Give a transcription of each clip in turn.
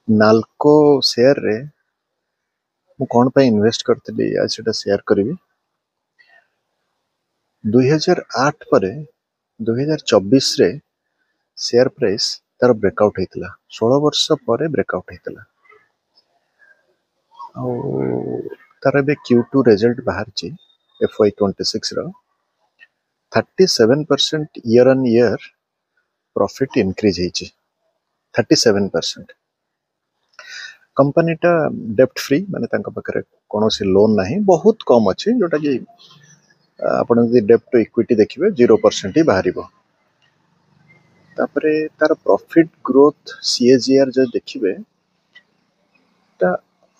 NALCO share रे मु कौन पे इन्वेस्ट करती आज से शेयर करी 2008 पर 2024 रे शेयर प्राइस तार ब्रेकआउट होता 16 वर्ष पर ब्रेकआउट होता तार ए Q2 रिजल्ट बाहर FY26 रो 37% year on year profit increase होती 37%। कंपनीटा डेप्ट फ्री माने पाखे कौन लोन ना बहुत कम अच्छे जोटा कि आप डेप्ट टू इक्विटी देखिए 0% ही बाहर तापर तार प्रॉफिट ग्रोथ CAGR जो देखिए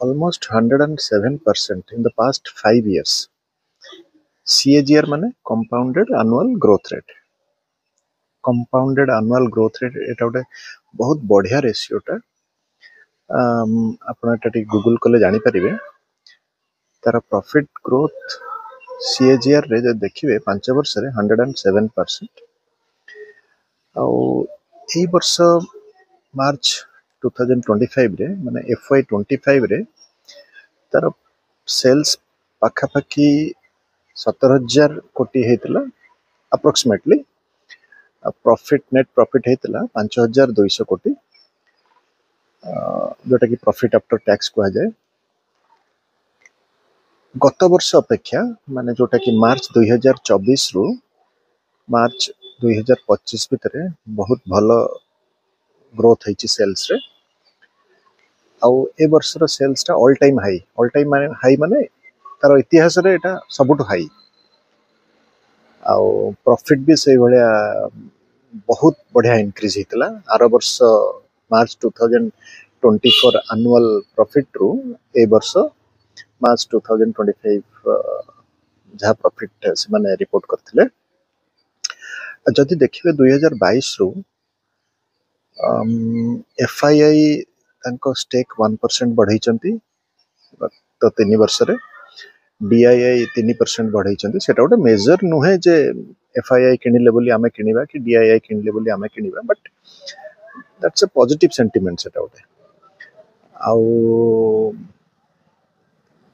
almost 107% in the past 5 years। CAGR माने compounded annual growth rate। compounded annual growth rate एटा गोटे बहुत बढ़िया रेशियोटा आप गूगल कले जानीपारे तार प्रॉफिट ग्रोथ CAGR रे जो देखिए 5 वर्ष 107%। आई वर्ष मार्च 2025 रे माने FY25 रे तार सेल्स पाखापाखि 17,000 कोटी होता अप्रोक्सीमेटली। प्रॉफिट नेट प्रॉफिट होता 5,200 कोटी जोटा कि प्रॉफिट आफ्टर टैक्स कह जाए। गत वर्ष अपेक्षा माने जोटा कि मार्च 2024 रु मार्च 2025 भितर बहुत भल ग्रोथ है सेल्स रे। आउ ए वर्ष सेल्स टा ऑल टाइम हाई माने तार इतिहास रे एटा सबुठ हाई। आउ प्रॉफिट भी से भलिया बहुत बढ़िया इंक्रीज होता आर वर्ष मार्च 2024 एनुअल प्रॉफिट रु ए वर्ष मार्च 2025 जहाँ प्रॉफिट से माने रिपोर्ट करथिले। जदि देखिए 2022 रु FII तांको स्टेक 1% बढ़ाई तो 3 वर्ष रे DII 3% बढ़ाई से गोटे मेजर नुहे जे FII किणिले बोली आमे किनिबा कि DII किणिले बोली आमे किनिबा but that's a positive sentiment से गोटे। आउ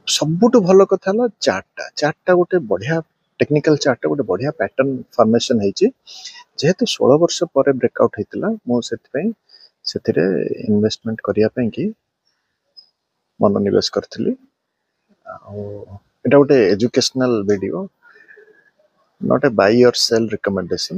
सबुठ भल कथा चार्टा गोटे बढ़िया टेक्निकल चार्टा गोटे बढ़िया पैटर्न फॉर्मेशन है जेहेतु 16 वर्ष पर ब्रेकआउट होता मुझे इन्वेस्टमेंट करने मनोनिवेश करी। एटा गोटे educational video not a buy और सेल रिकमेंडेशन।